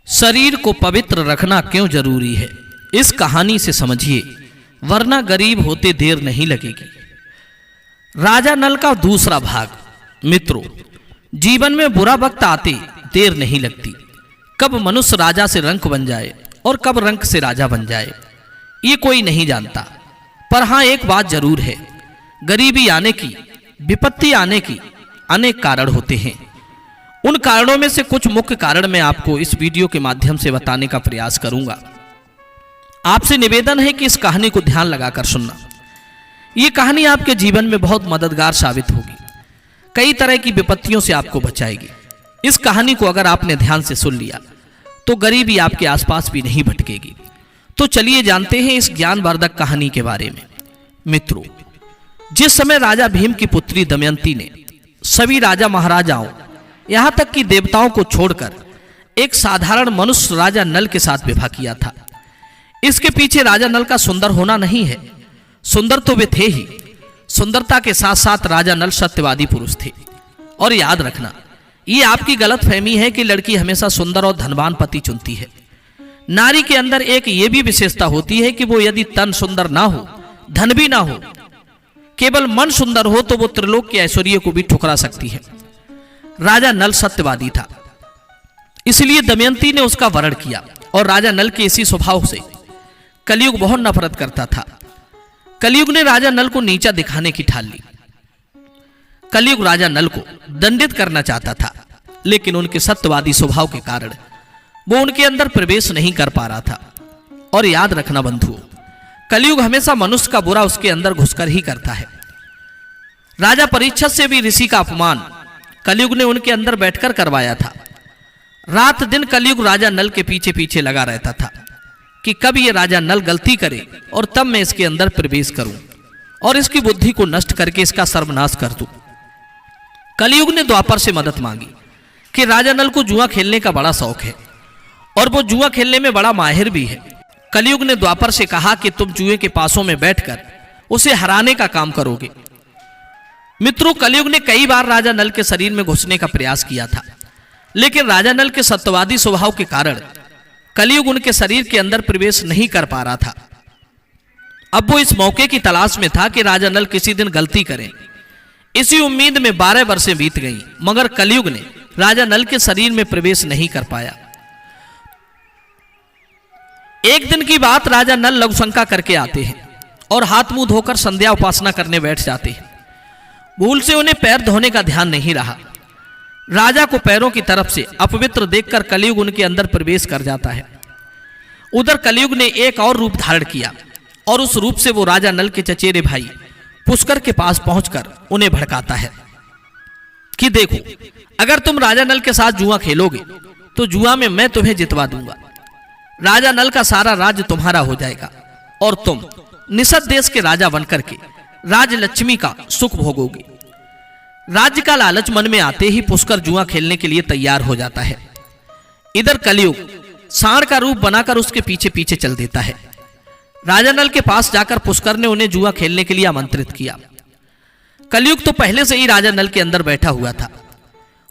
शरीर को पवित्र रखना क्यों जरूरी है, इस कहानी से समझिए, वरना गरीब होते देर नहीं लगेगी। राजा नल का दूसरा भाग। मित्रों, जीवन में बुरा वक्त आते देर नहीं लगती। कब मनुष्य राजा से रंक बन जाए और कब रंक से राजा बन जाए, ये कोई नहीं जानता। पर हाँ, एक बात जरूर है, गरीबी आने की, विपत्ति आने की अनेक कारण होते हैं। उन कारणों में से कुछ मुख्य कारण मैं आपको इस वीडियो के माध्यम से बताने का प्रयास करूंगा। आपसे निवेदन है कि इस कहानी को ध्यान लगाकर सुनना। ये कहानी आपके जीवन में बहुत मददगार साबित होगी, कई तरह की विपत्तियों से आपको बचाएगी। इस कहानी को अगर आपने ध्यान से सुन लिया तो गरीबी आपके आसपास भी नहीं भटकेगी। तो चलिए जानते हैं इस ज्ञानवर्धक कहानी के बारे में। मित्रों, जिस समय राजा भीम की पुत्री दमयंती ने सभी राजा महाराजाओं, यहां तक कि देवताओं को छोड़कर एक साधारण मनुष्य राजा नल के साथ विवाह किया था। इसके पीछे राजा नल का सुंदर होना नहीं है, सुंदर तो वे थे ही, सुंदरता के साथ साथ राजा नल सत्यवादी पुरुष थे। और याद रखना, ये आपकी गलतफहमी है कि लड़की हमेशा सुंदर और धनवान पति चुनती है। नारी के अंदर एक ये भी विशेषता होती है कि वो यदि तन सुंदर ना हो, धन भी ना हो, केवल मन सुंदर हो, तो वो त्रिलोक के ऐश्वर्य को भी ठुकरा सकती है। राजा नल सत्यवादी था, इसलिए दमयंती ने उसका वरण किया। और राजा नल के इसी स्वभाव से कलयुग बहुत नफरत करता था। कलयुग ने राजा नल को नीचा दिखाने की ठान ली। कलयुग राजा नल को दंडित करना चाहता था, लेकिन उनके सत्यवादी स्वभाव के कारण वो उनके अंदर प्रवेश नहीं कर पा रहा था। और याद रखना बंधुओं, कलयुग हमेशा मनुष्य का बुरा उसके अंदर घुसकर ही करता है। राजा परीक्षित से भी ऋषि का अपमान कलयुग ने उनके अंदर बैठकर करवाया था। रात दिन कलयुग राजा नल के पीछे पीछे लगा रहता था कि कब ये राजा नल गलती करे और तब मैं इसके अंदर प्रवेश करूं और इसकी बुद्धि को नष्ट करके इसका सर्वनाश कर दूं। कलयुग ने द्वापर से मदद मांगी कि राजा नल को जुआ खेलने का बड़ा शौक है और वो जुआ खेलने में बड़ा माहिर भी है। कलयुग ने द्वापर से कहा कि तुम जुए के पासों में बैठकर उसे हराने का काम करोगे। मित्रों, कलयुग ने कई बार राजा नल के शरीर में घुसने का प्रयास किया था, लेकिन राजा नल के सत्यवादी स्वभाव के कारण कलयुग उनके शरीर के अंदर प्रवेश नहीं कर पा रहा था। अब वो इस मौके की तलाश में था कि राजा नल किसी दिन गलती करें। इसी उम्मीद में 12 वर्षें बीत गईं, मगर कलयुग ने राजा नल के शरीर में प्रवेश नहीं कर पाया। एक दिन की बात, राजा नल लघुशंका करके आते हैं और हाथ मुंह धोकर संध्या उपासना करने बैठ जाते हैं। भूल से उन्हें पैर धोने का ध्यान नहीं रहा। राजा को पैरों की तरफ से अपवित्र देखकर कलयुग उनके अंदर प्रवेश कर जाता है। उधर कलयुग ने एक और रूप धारण किया और उस रूप से वो राजा नल के चचेरे भाई पुष्कर के पास पहुंचकर उन्हें भड़काता है कि देखो, अगर तुम राजा नल के साथ जुआ खेलोगे तो जुआ में मैं तुम्हें जितवा दूंगा। राजा नल का सारा राज्य तुम्हारा हो जाएगा और तुम निषद देश के राजा बनकर के राजलक्ष्मी का सुख भोगोगे। राज्य का लालच मन में आते ही पुष्कर जुआ खेलने के लिए तैयार हो जाता है। इधर कलयुग सांड का रूप बनाकर उसके पीछे पीछे चल देता है। राजा नल के पास जाकर पुष्कर ने उन्हें जुआ खेलने के लिए आमंत्रित किया। कलयुग तो पहले से ही राजा नल के अंदर बैठा हुआ था।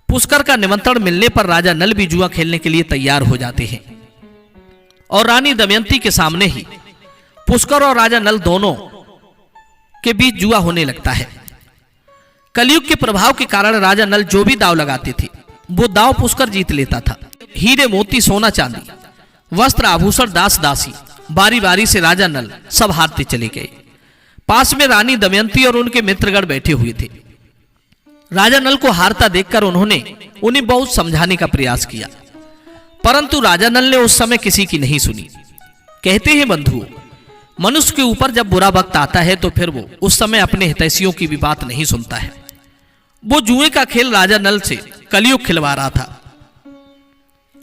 पुष्कर का निमंत्रण मिलने पर राजा नल भी जुआ खेलने के लिए तैयार हो जाते हैं और रानी दमयंती के सामने ही पुष्कर और राजा नल दोनों के बीच जुआ होने लगता है। कलयुग के प्रभाव के कारण राजा नल जो भी दाव लगाते थे वो दाव पुष्कर जीत लेता था। हीरे मोती सोना चांदी वस्त्र आभूषण दास दासी बारी बारी से राजा नल सब हारते चले गए। पास में रानी दमयंती और उनके मित्रगण बैठे हुए थे। राजा नल को हारता देखकर उन्होंने उन्हें बहुत समझाने का प्रयास किया, परंतु राजा नल ने उस समय किसी की नहीं सुनी। कहते हैं बंधुओं, मनुष्य के ऊपर जब बुरा वक्त आता है तो फिर वो उस समय अपने हितैषियों की भी बात नहीं सुनता है। वो जुए का खेल राजा नल से कलयुग खिलवा रहा था।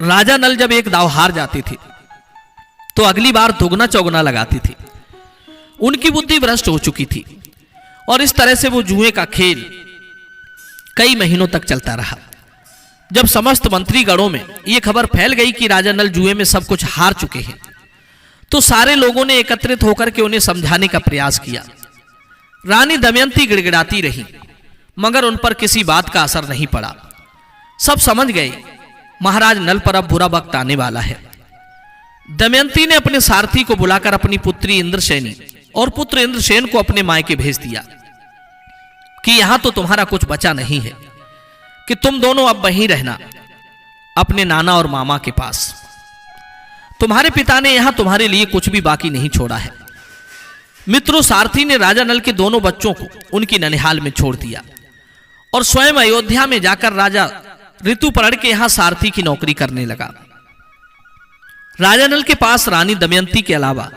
राजा नल जब एक दाव हार जाते थे तो अगली बार दोगुना चौगुना लगाते थे। उनकी बुद्धि भ्रष्ट हो चुकी थी और इस तरह से वो जुए का खेल कई महीनों तक चलता रहा। जब समस्त मंत्रीगणों में यह खबर फैल गई कि राजा नल जुए में सब कुछ हार चुके हैं, तो सारे लोगों ने एकत्रित होकर के उन्हें समझाने का प्रयास किया। रानी दमयंती गिड़गिड़ाती रही, मगर उन पर किसी बात का असर नहीं पड़ा। सब समझ गए महाराज नल पर अब बुरा वक्त आने वाला है। दमयंती ने अपने सारथी को बुलाकर अपनी पुत्री इंद्रसेनी और पुत्र इंद्रसेन को अपने मायके भेज दिया कि यहां तो तुम्हारा कुछ बचा नहीं है, कि तुम दोनों अब वहीं रहना अपने नाना और मामा के पास। तुम्हारे पिता ने यहां तुम्हारे लिए कुछ भी बाकी नहीं छोड़ा है। मित्रों, सारथी ने राजा नल के दोनों बच्चों को उनकी ननिहाल में छोड़ दिया और स्वयं अयोध्या में जाकर राजा ऋतुपर्ण के यहां सारथी की नौकरी करने लगा। राजा नल के पास रानी दमयंती के अलावा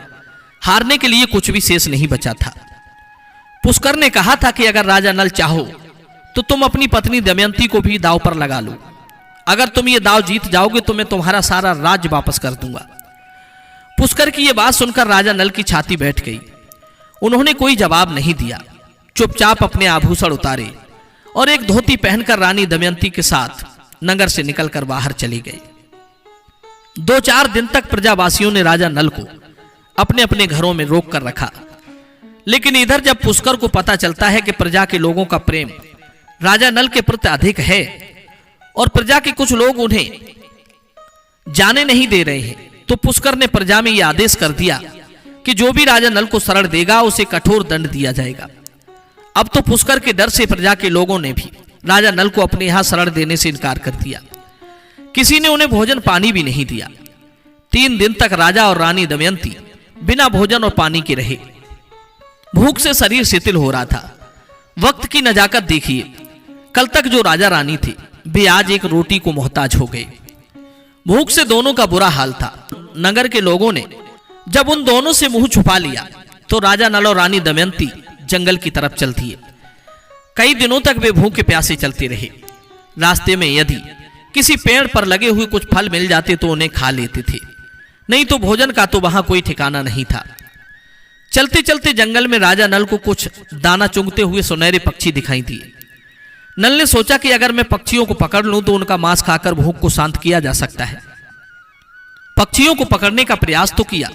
हारने के लिए कुछ भी शेष नहीं बचा था। पुष्कर ने कहा था कि अगर राजा नल चाहो तो तुम अपनी पत्नी दमयंती को भी दांव पर लगा लो। अगर तुम ये दांव जीत जाओगे तो मैं तुम्हारा सारा राज्य वापस कर दूंगा। पुष्कर की यह बात सुनकर राजा नल की छाती बैठ गई। उन्होंने कोई जवाब नहीं दिया, चुपचाप अपने आभूषण उतारे और एक धोती पहनकर रानी दमयंती के साथ नगर से निकलकर बाहर चली गई। 2-4 दिन तक प्रजावासियों ने राजा नल को अपने अपने घरों में रोक कर रखा। लेकिन इधर जब पुष्कर को पता चलता है कि प्रजा के लोगों का प्रेम राजा नल के प्रति अधिक है और प्रजा के कुछ लोग उन्हें जाने नहीं दे रहे हैं, तो पुष्कर ने प्रजा में यह आदेश कर दिया कि जो भी राजा नल को शरण देगा उसे कठोर दंड दिया जाएगा। अब तो पुष्कर के डर से प्रजा के लोगों ने भी राजा नल को अपने यहां शरण देने से इनकार कर दिया। किसी ने उन्हें भोजन पानी भी नहीं दिया। 3 दिन तक राजा और रानी दमयंती बिना भोजन और पानी के रहे। भूख से शरीर शिथिल हो रहा था। वक्त की नजाकत देखिए, कल तक जो राजा रानी थे वे आज एक रोटी को मोहताज हो गए। भूख से दोनों का बुरा हाल था। नगर के लोगों ने जब उन दोनों से मुंह छुपा लिया तो राजा नल और रानी दमयंती जंगल की तरफ चल दिए। कई दिनों तक वे भूखे प्यासे चलते रहे। रास्ते में यदि किसी पेड़ पर लगे हुए कुछ फल मिल जाते तो उन्हें खा लेते थे, नहीं तो भोजन का तो वहां कोई ठिकाना नहीं था। चलते चलते जंगल में राजा नल को कुछ दाना चुगते हुए सुनहरे पक्षी दिखाई दिए। नल ने सोचा कि अगर मैं पक्षियों को पकड़ लूं तो उनका मांस खाकर भूख को शांत किया जा सकता है। पक्षियों को पकड़ने का प्रयास तो किया।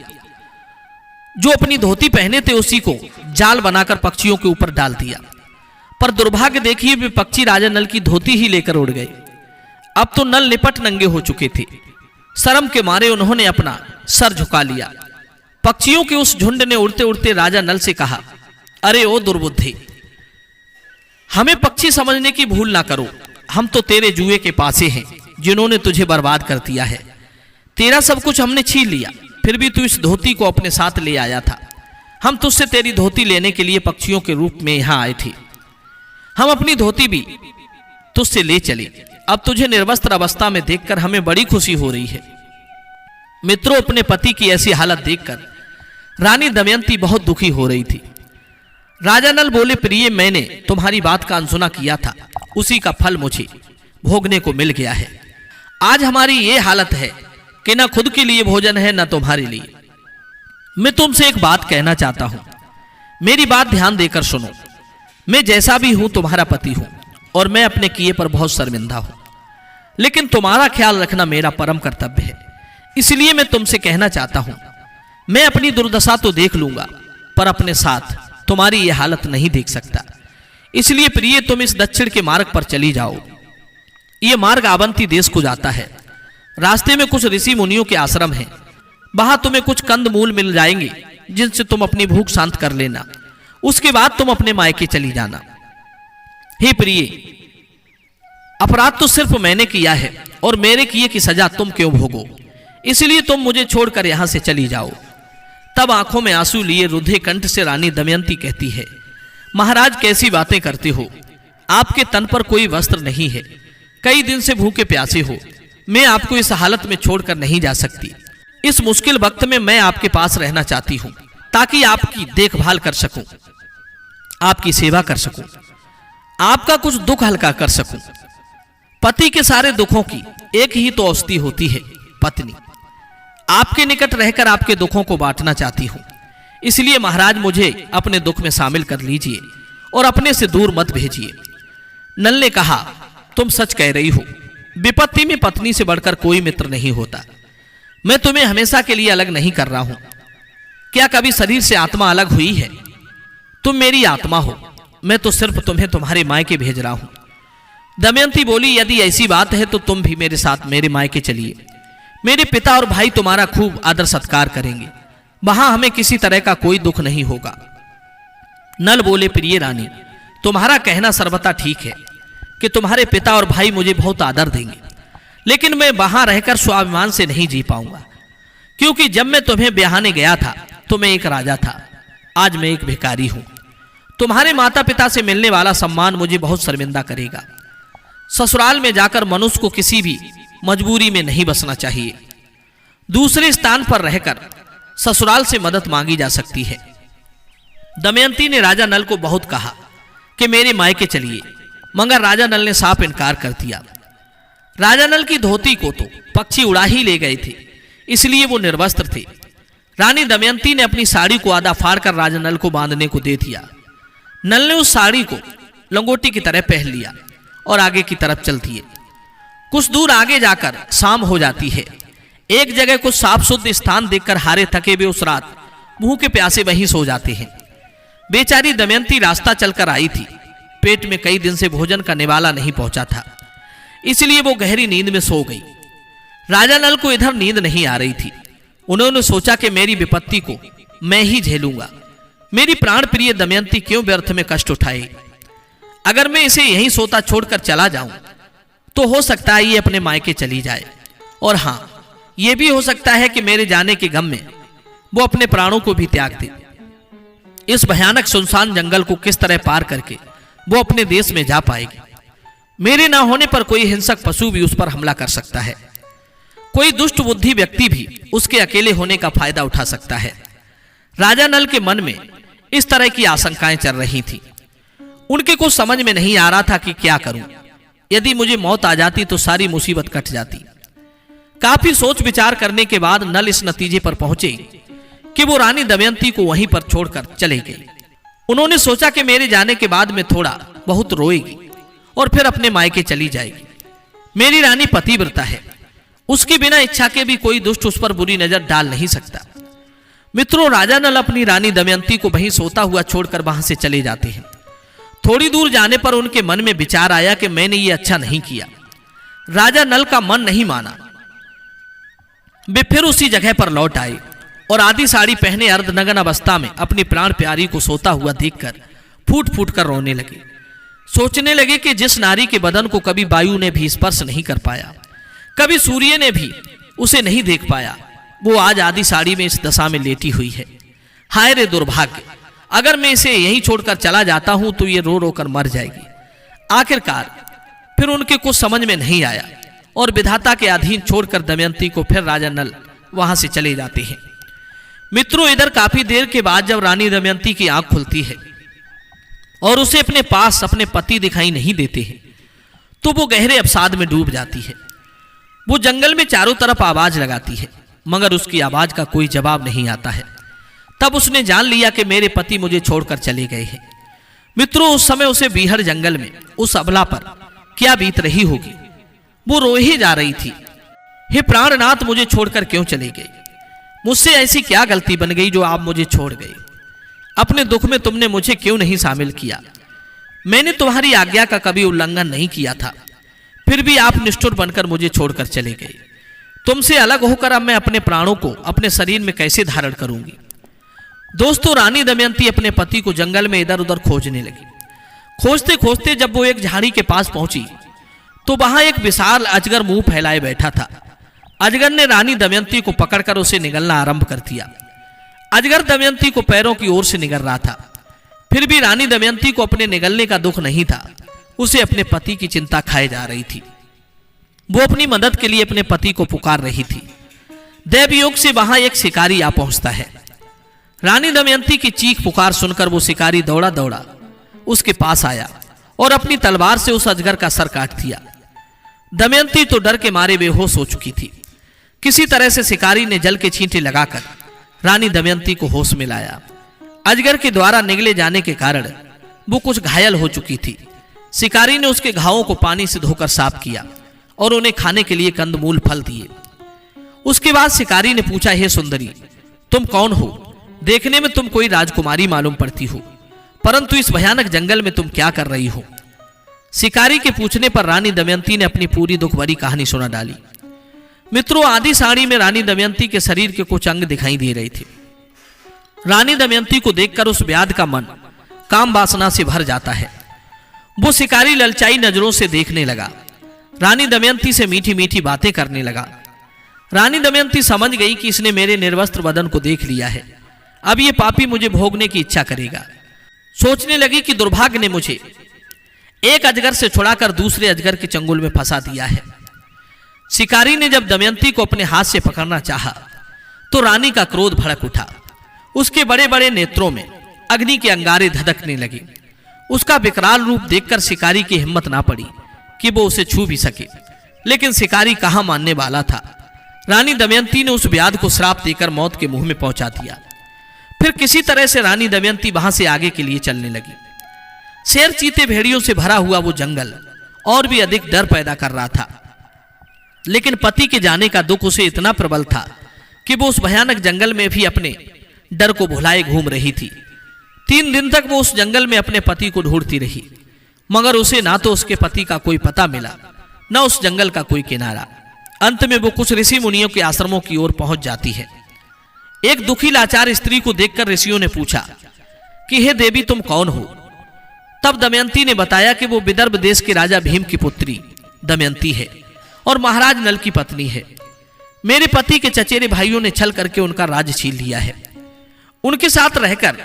जो अपनी धोती पहने थे उसी को जाल बनाकर पक्षियों के ऊपर डाल दिया, पर दुर्भाग्य देखिए वे पक्षी राजा नल की धोती ही लेकर उड़ गए। अब तो नल लिपट नंगे हो चुके थे। शर्म के मारे उन्होंने अपना सर झुका लिया। पक्षियों के उस झुंड ने उड़ते उड़ते राजा नल से कहा, अरे ओ दुर्बुद्धि, हमें पक्षी समझने की भूल ना करो। हम तो तेरे जुए के पासे हैं जिन्होंने तुझे बर्बाद कर दिया है। तेरा सब कुछ हमने छीन लिया, फिर भी तू इस धोती को अपने साथ ले आया था। हम तुझसे तेरी धोती लेने के लिए पक्षियों के रूप में यहां आए थे। हम अपनी धोती भी तुझसे ले चले। अब तुझे निर्वस्त्र अवस्था में देखकर हमें बड़ी खुशी हो रही है। मित्रों, अपने पति की ऐसी हालत देखकर रानी दमयंती बहुत दुखी हो रही थी। राजा नल बोले, प्रिय, मैंने तुम्हारी बात का अनसुना किया था, उसी का फल मुझे भोगने को मिल गया है। आज हमारी ये हालत है कि ना खुद के लिए भोजन है ना तुम्हारे लिए। मैं तुमसे एक बात कहना चाहता हूं, मेरी बात ध्यान देकर सुनो। मैं जैसा भी हूं तुम्हारा पति हूं और मैं अपने किए पर बहुत शर्मिंदा हूं, लेकिन तुम्हारा ख्याल रखना मेरा परम कर्तव्य है। इसलिए मैं तुमसे कहना चाहता हूं, मैं अपनी दुर्दशा तो देख लूंगा पर अपने साथ तुम्हारी यह हालत नहीं देख सकता। इसलिए प्रिय, तुम इस दक्षिण के मार्ग पर चली जाओ। यह मार्ग आवंती देश को जाता है। रास्ते में कुछ ऋषि मुनियों के आश्रम हैं। वहां तुम्हें कुछ कंद मूल मिल जाएंगे जिनसे तुम अपनी भूख शांत कर लेना। उसके बाद तुम अपने मायके चली जाना। हे प्रिय, अपराध तो सिर्फ मैंने किया है और मेरे किए की सजा तुम क्यों भोगो? इसलिए तुम मुझे छोड़कर यहां से चली जाओ। तब आंखों में आंसू लिए रुद्धे कंठ से रानी दमयंती कहती है, महाराज, कैसी बातें करते हो? आपके तन पर कोई वस्त्र नहीं है, कई दिन से भूखे प्यासे हो। मैं आपको इस हालत में छोड़कर नहीं जा सकती। इस मुश्किल वक्त में मैं आपके पास रहना चाहती हूं ताकि आपकी देखभाल कर सकूं, आपकी सेवा कर सकूं, आपका कुछ दुख हल्का कर सकूं। पति के सारे दुखों की एक ही तो औषधि होती है, पत्नी। आपके निकट रहकर आपके दुखों को बांटना चाहती हूं। इसलिए महाराज, मुझे अपने दुख में शामिल कर लीजिए और अपने से दूर मत भेजिए। नल ने कहा, तुम सच कह रही हो। विपत्ति में पत्नी से बढ़कर कोई मित्र नहीं होता। मैं तुम्हें हमेशा के लिए अलग नहीं कर रहा हूं। क्या कभी शरीर से आत्मा अलग हुई है? तुम मेरी आत्मा हो, मैं तो सिर्फ तुम्हें तुम्हारे मायके भेज रहा हूं। दमयंती बोली, यदि ऐसी बात है तो तुम भी मेरे साथ मेरे मायके चलिए। मेरे पिता और भाई तुम्हारा खूब आदर सत्कार करेंगे, वहां हमें किसी तरह का कोई दुख नहीं होगा। नल बोले, प्रिय रानी, तुम्हारा कहना सर्वथा ठीक है कि तुम्हारे पिता और भाई मुझे बहुत आदर देंगे, लेकिन मैं वहां रहकर स्वाभिमान से नहीं जी पाऊंगा, क्योंकि जब मैं तुम्हें ब्याहने गया था तो मैं एक राजा था, आज मैं एक भिखारी हूं। तुम्हारे माता पिता से मिलने वाला सम्मान मुझे बहुत शर्मिंदा करेगा। ससुराल में जाकर मनुष्य को किसी भी मजबूरी में नहीं बसना चाहिए। दूसरे स्थान पर रहकर ससुराल से मदद मांगी जा सकती है। दमयंती ने राजा नल को बहुत कहा कि मेरे मायके चलिए, मगर राजा नल ने साफ इनकार कर दिया। राजा नल की धोती को तो पक्षी उड़ा ही ले गए थे, इसलिए वो निर्वस्त्र थे। रानी दमयंती ने अपनी साड़ी को आधा फाड़कर राजा नल को बांधने को दे दिया। नल ने उस साड़ी को लंगोटी की तरह पहन लिया और आगे की तरफ चल दिए। कुछ दूर आगे जाकर शाम हो जाती है। एक जगह कुछ साफ शुद्ध स्थान देखकर हारे थके हुए उस रात भूखे प्यासे वहीं सो जाते हैं। बेचारी दमयंती रास्ता चलकर आई थी, पेट में कई दिन से भोजन का निवाला नहीं पहुंचा था, इसलिए वो गहरी नींद में सो गई। राजा नल को इधर नींद नहीं आ रही थी। उन्होंने सोचा कि मेरी विपत्ति को मैं ही झेलूंगा। मेरी प्राण प्रिय दमयंती क्यों व्यर्थ में कष्ट उठाए। अगर मैं इसे यहीं सोता छोड़कर चला जाऊं तो हो सकता है ये अपने मायके चली जाए, और हां, यह भी हो सकता है कि मेरे जाने के गम में वो अपने प्राणों को भी त्याग दे। इस भयानक सुनसान जंगल को किस तरह पार करके वो अपने देश में जा पाएगी। मेरे ना होने पर कोई हिंसक पशु भी उस पर हमला कर सकता है। कोई दुष्ट बुद्धि व्यक्ति भी उसके अकेले होने का फायदा उठा सकता है। राजा नल के मन में इस तरह की आशंकाएं चल रही थी। उनके कुछ समझ में नहीं आ रहा था कि क्या करूं। यदि मुझे मौत आ जाती तो सारी मुसीबत कट जाती। काफी सोच विचार करने के बाद नल इस नतीजे पर पहुंचे कि वो रानी दमयंती को वहीं पर छोड़कर चले गए। उन्होंने सोचा कि मेरे जाने के बाद में थोड़ा बहुत रोएगी और फिर अपने मायके चली जाएगी। मेरी रानी पतिव्रता है, उसके बिना इच्छा के भी कोई दुष्ट उस पर बुरी नजर डाल नहीं सकता। मित्रों, राजा नल अपनी रानी दमयंती को वहीं सोता हुआ छोड़कर वहां से चले जाते हैं। थोड़ी दूर जाने पर उनके मन में विचार आया कि मैंने ये अच्छा नहीं किया। राजा नल का मन नहीं माना। वे फिर उसी जगह पर लौट आए और आधी साड़ी पहने अर्धनग्न अवस्था में अपनी प्राण प्यारी को सोता हुआ देखकर फूट फूट कर रोने लगे। सोचने लगे कि जिस नारी के बदन को कभी वायु ने भी स्पर्श नहीं कर पाया, कभी सूर्य ने भी उसे नहीं देख पाया, वो आज आधी साड़ी में इस दशा में लेटी हुई है। हाय रे दुर्भाग्य, अगर मैं इसे यहीं छोड़कर चला जाता हूं तो ये रो रो कर मर जाएगी। आखिरकार फिर उनके कुछ समझ में नहीं आया और विधाता के अधीन छोड़कर दमयंती को फिर राजा नल वहां से चले जाते हैं। मित्रों, इधर काफी देर के बाद जब रानी दमयंती की आंख खुलती है और उसे अपने पास अपने पति दिखाई नहीं देते हैं तो वो गहरे अवसाद में डूब जाती है। वो जंगल में चारों तरफ आवाज लगाती है, मगर उसकी आवाज का कोई जवाब नहीं आता है। तब उसने जान लिया कि मेरे पति मुझे छोड़कर चले गए हैं। मित्रों, उस समय उसे बीहड़ जंगल में उस अबला पर क्या बीत रही होगी। वो रो ही जा रही थी, हे प्राणनाथ, मुझे छोड़कर क्यों चले गए? मुझसे ऐसी क्या गलती बन गई जो आप मुझे छोड़ गए? अपने दुख में तुमने मुझे क्यों नहीं शामिल किया? मैंने तुम्हारी आज्ञा का कभी उल्लंघन नहीं किया था, फिर भी आप निष्ठुर बनकर मुझे छोड़कर चले गए। तुमसे अलग होकर अब मैं अपने प्राणों को अपने शरीर में कैसे धारण करूंगी? दोस्तों, रानी दमयंती अपने पति को जंगल में इधर उधर खोजने लगी। खोजते खोजते जब वो एक झाड़ी के पास पहुंची तो वहां एक विशाल अजगर मुंह फैलाए बैठा था। अजगर ने रानी दमयंती को पकड़कर उसे निगलना आरंभ कर दिया। अजगर दमयंती को पैरों की ओर से निगल रहा था, फिर भी रानी दमयंती को अपने निगलने का दुख नहीं था। उसे अपने पति की चिंता खाए जा रही थी। वो अपनी मदद के लिए अपने पति को पुकार रही थी। दैवयोग से वहां एक शिकारी आ पहुंचता है। रानी दमयंती की चीख पुकार सुनकर वो शिकारी दौड़ा दौड़ा उसके पास आया और अपनी तलवार से उस अजगर का सर काट दिया। दमयंती तो डर के मारे बेहोश हो चुकी थी। किसी तरह से शिकारी ने जल के छींटे लगाकर रानी दमयंती को होश में लाया। अजगर के द्वारा निगले जाने के कारण वो कुछ घायल हो चुकी थी। शिकारी ने उसके घावों को पानी से धोकर साफ किया और उन्हें खाने के लिए कंदमूल फल दिए। उसके बाद शिकारी ने पूछा, हे सुंदरी, तुम कौन हो? देखने में तुम कोई राजकुमारी मालूम पड़ती हो, परंतु इस भयानक जंगल में तुम क्या कर रही हो? शिकारी के पूछने पर रानी दमयंती ने अपनी पूरी दुख भरी कहानी सुना डाली। मित्रों, आधी साड़ी में रानी दमयंती के शरीर के कुछ अंग दिखाई दे रहे थे। रानी दमयंती को देखकर उस व्याध का मन काम वासना से भर जाता है। वो शिकारी ललचाई नजरों से देखने लगा। रानी दमयंती से मीठी मीठी बातें करने लगा। रानी दमयंती समझ गई कि इसने मेरे निर्वस्त्र बदन को देख लिया है, अब ये पापी मुझे भोगने की इच्छा करेगा। सोचने लगी कि दुर्भाग्य ने मुझे एक अजगर से छुड़ाकर दूसरे अजगर के चंगुल में फंसा दिया है। शिकारी ने जब दमयंती को अपने हाथ से पकड़ना चाहा तो रानी का क्रोध भड़क उठा। उसके बड़े बड़े नेत्रों में अग्नि के अंगारे धधकने लगे। उसका विकराल रूप देखकर शिकारी की हिम्मत ना पड़ी कि वो उसे छू भी सके, लेकिन शिकारी कहां मानने वाला था। रानी दमयंती ने उस व्याध को श्राप देकर मौत के मुंह में पहुंचा दिया। फिर किसी तरह से रानी दमयंती वहां से आगे के लिए चलने लगी। शेर चीते भेड़ियों से भरा हुआ वो जंगल और भी अधिक डर पैदा कर रहा था, लेकिन पति के जाने का दुख उसे इतना प्रबल था कि वो उस भयानक जंगल में भी अपने डर को भुलाए घूम रही थी। 3 दिन तक वो उस जंगल में अपने पति को ढूंढती रही, मगर उसे ना तो उसके पति का कोई पता मिला, न उस जंगल का कोई किनारा। अंत में वो कुछ ऋषि मुनियों के आश्रमों की ओर पहुंच जाती है। एक दुखी लाचार स्त्री को देखकर ऋषियों ने पूछा कि हे देवी, तुम कौन हो? तब दमयंती ने बताया कि वो विदर्भ देश के राजा भीम की पुत्री दमयंती है और महाराज नल की पत्नी है। मेरे पति के चचेरे भाइयों ने छल करके उनका राज्य छीन लिया है। उनके साथ रहकर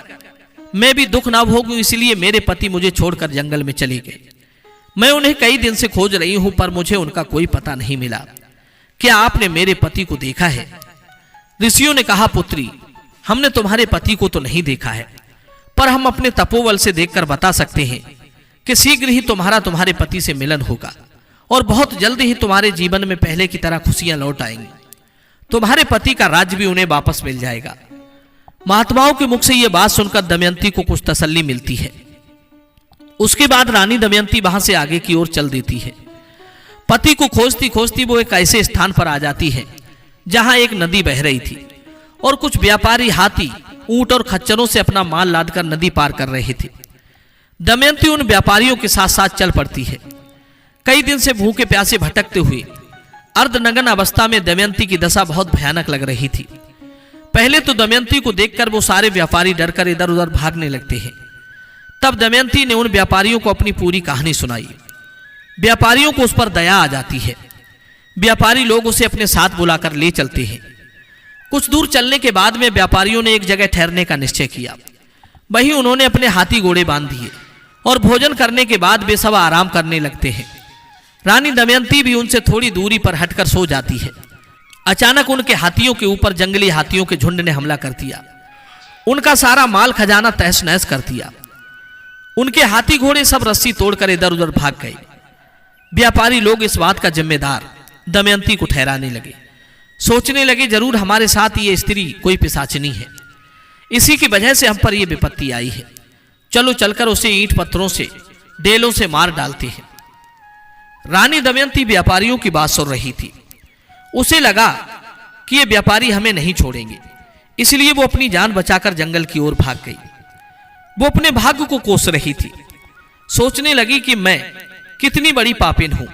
मैं भी दुख ना भोगूं, इसलिए मेरे पति मुझे छोड़कर जंगल में चले गए। मैं उन्हें कई दिन से खोज रही हूं, पर मुझे उनका कोई पता नहीं मिला। क्या आपने मेरे पति को देखा है? ऋषियों ने कहा, पुत्री, हमने तुम्हारे पति को तो नहीं देखा है, पर हम अपने तपोबल से देखकर बता सकते हैं कि शीघ्र ही तुम्हारे पति से मिलन होगा और बहुत जल्द ही तुम्हारे जीवन में पहले की तरह खुशियां लौट आएंगी। तुम्हारे पति का राज्य भी उन्हें वापस मिल जाएगा। महात्माओं के मुख से यह बात सुनकर दमयंती को कुछ तसल्ली मिलती है। उसके बाद रानी दमयंती वहां से आगे की ओर चल देती है। पति को खोजती खोजती वो एक ऐसे स्थान पर आ जाती है जहां एक नदी बह रही थी और कुछ व्यापारी हाथी, ऊंट और खच्चरों से अपना माल लादकर नदी पार कर रहे थे। दमयंती उन व्यापारियों के साथ साथ चल पड़ती है। कई दिन से भूखे प्यासे भटकते हुए अर्धनग्न अवस्था में दमयंती की दशा बहुत भयानक लग रही थी। पहले तो दमयंती को देखकर वो सारे व्यापारी डरकर इधर उधर भागने लगते हैं। तब दमयंती ने उन व्यापारियों को अपनी पूरी कहानी सुनाई। व्यापारियों को उस पर दया आ जाती है। व्यापारी लोग उसे अपने साथ बुलाकर ले चलते हैं। कुछ दूर चलने के बाद में व्यापारियों ने एक जगह ठहरने का निश्चय किया। वहीं उन्होंने अपने हाथी घोड़े बांध दिए और भोजन करने के बाद वे सब आराम करने लगते हैं। रानी दमयंती भी उनसे थोड़ी दूरी पर हटकर सो जाती है। अचानक उनके हाथियों के ऊपर जंगली हाथियों के झुंड ने हमला कर दिया। उनका सारा माल खजाना तहस नहस कर दिया। उनके हाथी घोड़े सब रस्सी तोड़कर इधर उधर भाग गए। व्यापारी लोग इस बात का जिम्मेदार दमयंती को ठहराने लगे। सोचने लगे, जरूर हमारे साथ ये स्त्री कोई पिशाचिनी है, इसी की वजह से हम पर ये विपत्ति आई है। चलो चलकर उसे ईंट पत्थरों से, डेलों से मार डालते हैं। रानी दमयंती व्यापारियों की बात सुन रही थी। उसे लगा कि ये व्यापारी हमें नहीं छोड़ेंगे, इसलिए वो अपनी जान बचाकर जंगल की ओर भाग गई। वो अपने भाग्य को कोस रही थी। सोचने लगी कि मैं कितनी बड़ी पापिन हूं,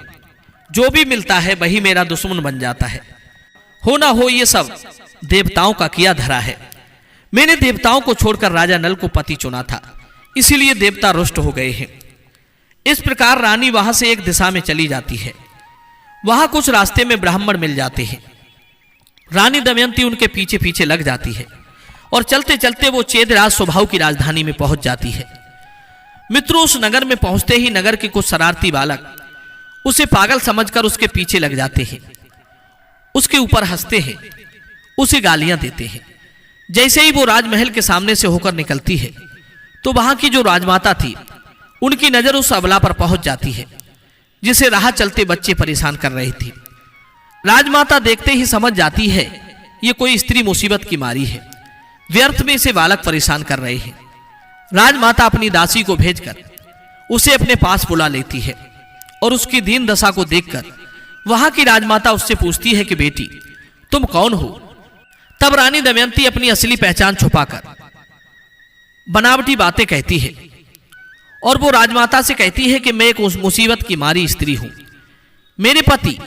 जो भी मिलता है वही मेरा दुश्मन बन जाता है। हो ना हो ये सब देवताओं का किया धरा है। मैंने देवताओं को छोड़कर राजा नल को पति चुना था, इसीलिए देवता रुष्ट हो गए हैं। इस प्रकार रानी वहां से एक दिशा में चली जाती है। वहां कुछ रास्ते में ब्राह्मण मिल जाते हैं। रानी दमयंती उनके पीछे पीछे लग जाती है और चलते चलते वो चेदराज स्वभाव की राजधानी में पहुंच जाती है। मित्रों, उस नगर में पहुंचते ही नगर के कुछ शरारती बालक उसे पागल समझकर उसके पीछे लग जाते हैं, उसके ऊपर हंसते हैं, उसे गालियां देते हैं। जैसे ही वो राजमहल के सामने से होकर निकलती है तो वहां की जो राजमाता थी उनकी नजर उस अबला पर पहुंच जाती है जिसे राह चलते बच्चे परेशान कर रहे थे। राजमाता देखते ही समझ जाती है ये कोई स्त्री मुसीबत की मारी है, व्यर्थ में इसे बालक परेशान कर रहे हैं। राजमाता अपनी दासी को भेजकर उसे अपने पास बुला लेती है और उसकी दीन दशा को देखकर वहां की राजमाता उससे पूछती है कि बेटी, तुम कौन हो? तब रानी दमयंती अपनी असली पहचान छुपाकर बनावटी बातें कहती है और वो राजमाता से कहती है कि मैं एक मुसीबत की मारी स्त्री हूं। मेरे पति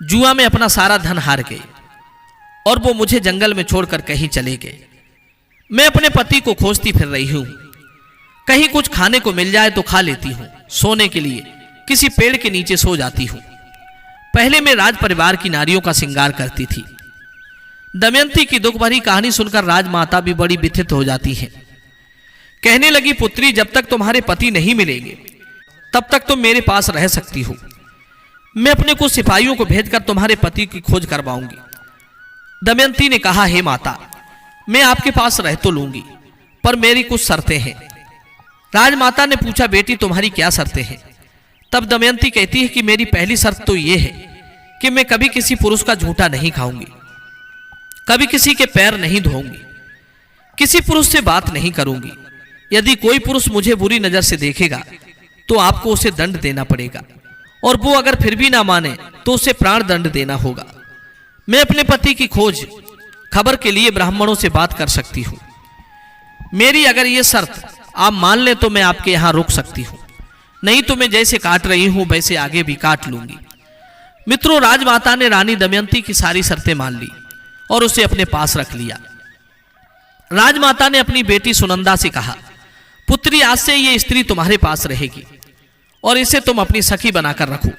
जुआ में अपना सारा धन हार गए और वो मुझे जंगल में छोड़कर कहीं चले गए। मैं अपने पति को खोजती फिर रही हूं। कहीं कुछ खाने को मिल जाए तो खा लेती हूं, सोने के लिए किसी पेड़ के नीचे सो जाती हूं। पहले मैं राज परिवार की नारियों का श्रृंगार करती थी। दमयंती की दुख भरी कहानी सुनकर राजमाता भी बड़ी व्यथित हो जाती है। कहने लगी, पुत्री, जब तक तुम्हारे पति नहीं मिलेंगे तब तक तुम मेरे पास रह सकती हो। मैं अपने कुछ सिपाहियों को भेजकर तुम्हारे पति की खोज करवाऊंगी। दमयंती ने कहा, हे माता, मैं आपके पास रह तो लूंगी, पर मेरी कुछ शर्तें हैं। राजमाता ने पूछा, बेटी, तुम्हारी क्या शर्तें हैं? तब दमयंती कहती है कि मेरी पहली शर्त तो यह है कि मैं कभी किसी पुरुष का झूठा नहीं खाऊंगी, कभी किसी के पैर नहीं धोऊंगी, किसी पुरुष से बात नहीं करूंगी। यदि कोई पुरुष मुझे बुरी नजर से देखेगा तो आपको उसे दंड देना पड़ेगा, और वो अगर फिर भी ना माने तो उसे प्राण दंड देना होगा। मैं अपने पति की खोज खबर के लिए ब्राह्मणों से बात कर सकती हूं। मेरी अगर ये शर्त आप मान लें तो मैं आपके यहां रुक सकती हूं, नहीं तो मैं जैसे काट रही हूं वैसे आगे भी काट लूंगी। मित्रों, राजमाता ने रानी दमयंती की सारी शर्तें मान ली और उसे अपने पास रख लिया। राजमाता ने अपनी बेटी सुनंदा से कहा, पुत्री, आज से ये स्त्री तुम्हारे पास रहेगी और इसे तुम अपनी सखी बनाकर रखो।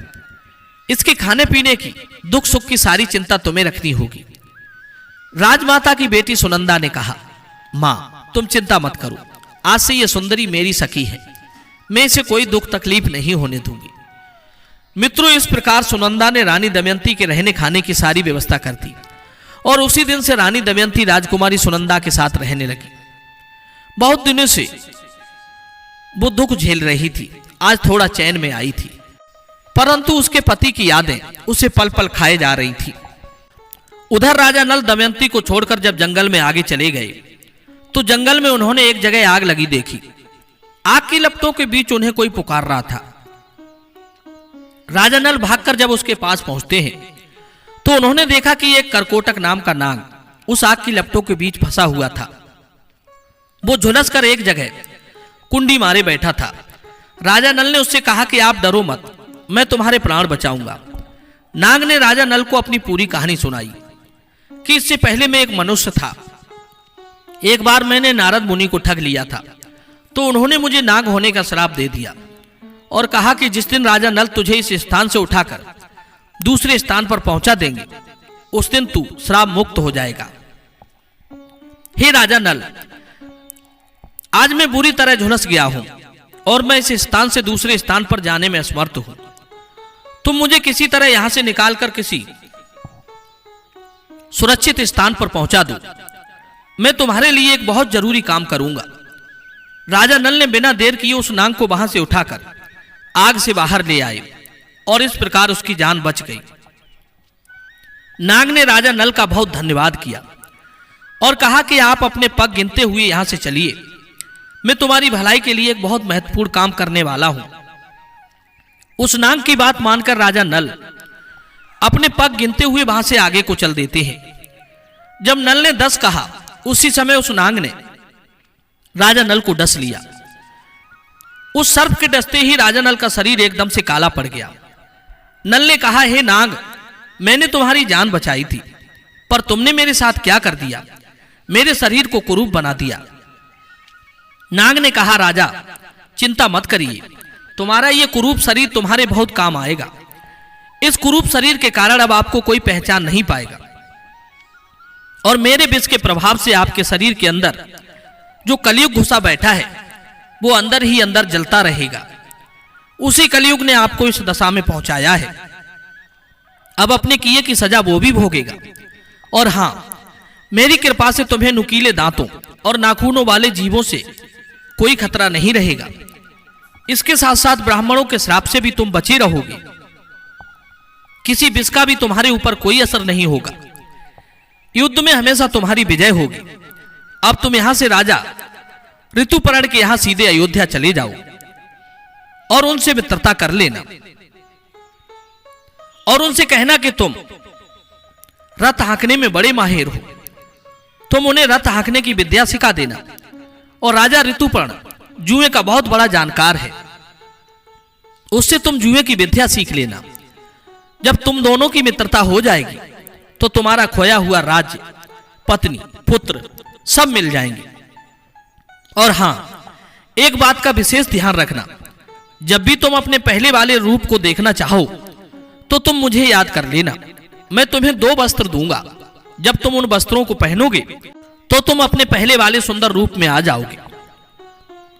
इसके खाने पीने की, दुख सुख की सारी चिंता तुम्हें रखनी होगी। राजमाता की बेटी सुनंदा ने कहा, मां, तुम चिंता मत करो, आज से ये सुंदरी मेरी सखी है, मैं इसे कोई दुख तकलीफ नहीं होने दूंगी। मित्रों, इस प्रकार सुनंदा ने रानी दमयंती के रहने खाने की सारी व्यवस्था कर दी और उसी दिन से रानी दमयंती राजकुमारी सुनंदा के साथ रहने लगी। बहुत दिनों से वो दुख झेल रही थी, आज थोड़ा चैन में आई थी, परंतु उसके पति की यादें उसे पल पल खाए जा रही थी। उधर राजा नल दमयंती को छोड़कर जब जंगल में आगे चले गए तो जंगल में उन्होंने एक जगह आग लगी देखी। आग की लपटों के बीच उन्हें कोई पुकार रहा था। राजा नल भागकर जब उसके पास पहुंचते हैं तो उन्होंने देखा कि एक करकोटक नाम का नाग उस आग की लपटों के बीच फंसा हुआ था। वो झुलस कर एक जगह कुंडी मारे बैठा था। राजा नल ने उससे कहा कि आप डरो मत, मैं तुम्हारे प्राण बचाऊंगा। नाग ने राजा नल को अपनी पूरी कहानी सुनाई कि इससे पहले मैं एक मनुष्य था। एक बार मैंने नारद मुनि को ठग लिया था, तो उन्होंने मुझे नाग होने का श्राप दे दिया और कहा कि जिस दिन राजा नल तुझे इस स्थान से उठाकर दूसरे स्थान पर पहुंचा देंगे, उस दिन तू श्राप मुक्त हो जाएगा। हे राजा नल, आज मैं बुरी तरह झुलस गया हूं और मैं इस स्थान से दूसरे स्थान पर जाने में असमर्थ हूं। तुम मुझे किसी तरह यहां से निकालकर किसी सुरक्षित स्थान पर पहुंचा दो, मैं तुम्हारे लिए एक बहुत जरूरी काम करूंगा। राजा नल ने बिना देर किए उस नाग को वहां से उठाकर आग से बाहर ले आए और इस प्रकार उसकी जान बच गई। नाग ने राजा नल का बहुत धन्यवाद किया और कहा कि आप अपने पग गिनते हुए यहां से चलिए, मैं तुम्हारी भलाई के लिए एक बहुत महत्वपूर्ण काम करने वाला हूं। उस नाग की बात मानकर राजा नल अपने पग गिनते हुए वहां से आगे को चल देते हैं। जब नल ने 10 कहा, उसी समय उस नाग ने राजा नल को डस लिया। उस सर्प के डसते ही राजा नल का शरीर एकदम से काला पड़ गया। नल ने कहा, हे नाग, मैंने तुम्हारी जान बचाई थी, पर तुमने मेरे साथ क्या कर दिया? मेरे शरीर को कुरूप बना दिया। नाग ने कहा, राजा, चिंता मत करिए, तुम्हारा ये कुरूप शरीर तुम्हारे बहुत काम आएगा। इस कुरूप शरीर के कारण अब आपको कोई पहचान नहीं पाएगा और मेरे विष के प्रभाव से आपके शरीर के अंदर जो कलयुग घुसा बैठा है वो अंदर ही अंदर जलता रहेगा। उसी कलयुग ने आपको इस दशा में पहुंचाया है। अब अपने किए की सजा वो भी भोगेगा। और हां, मेरी कृपा से तुम्हें नुकीले दांतों और नाखूनों वाले जीवों से कोई खतरा नहीं रहेगा। इसके साथ साथ ब्राह्मणों के श्राप से भी तुम बचे रहोगे। किसी विष का भी तुम्हारे ऊपर कोई असर नहीं होगा। युद्ध में हमेशा तुम्हारी विजय होगी। अब तुम यहां से राजा ऋतुपर्ण के यहां सीधे अयोध्या चले जाओ और उनसे मित्रता कर लेना और उनसे कहना कि तुम रथ हाँकने में बड़े माहिर हो। तुम उन्हें रथ हाँकने की विद्या सिखा देना और राजा ऋतुपर्ण जुए का बहुत बड़ा जानकार है, उससे तुम जुए की विद्या सीख लेना। जब तुम दोनों की मित्रता हो जाएगी तो तुम्हारा खोया हुआ राज्य, पत्नी, पुत्र सब मिल जाएंगे। और हां, एक बात का विशेष ध्यान रखना, जब भी तुम अपने पहले वाले रूप को देखना चाहो तो तुम मुझे याद कर लेना। मैं तुम्हें 2 वस्त्र दूंगा, जब तुम उन वस्त्रों को पहनोगे तो तुम अपने पहले वाले सुंदर रूप में आ जाओगे।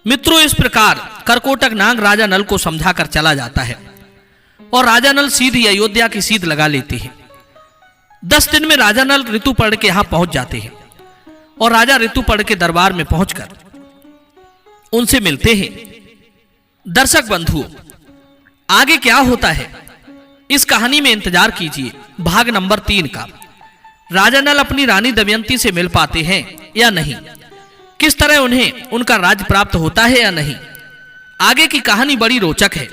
मित्रों, इस प्रकार करकोटक नाग राजा नल को समझाकर चला जाता है और राजा नल सीधी अयोध्या की सीध लगा लेते हैं। 10 दिन में राजा नल ऋतुपर्ण के यहां पहुंच जाते हैं और राजा ऋतुपर्ण के दरबार में पहुंचकर उनसे मिलते हैं। दर्शक बंधुओं, आगे क्या होता है इस कहानी में इंतजार कीजिए भाग नंबर 3 का। राजा नल अपनी रानी दमयंती से मिल पाते हैं या नहीं, किस तरह उन्हें उनका राज्य प्राप्त होता है या नहीं। आगे की कहानी बड़ी रोचक है,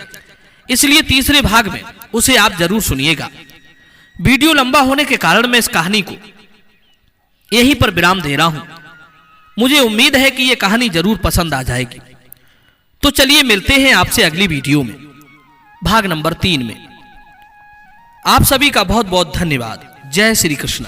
इसलिए तीसरे भाग में उसे आप जरूर सुनिएगा। वीडियो लंबा होने के कारण मैं इस कहानी को यहीं पर विराम दे रहा हूं। मुझे उम्मीद है कि यह कहानी जरूर पसंद आ जाएगी। तो चलिए मिलते हैं आपसे अगली वीडियो में, भाग नंबर 3 में। आप सभी का बहुत बहुत धन्यवाद। जय श्री कृष्ण।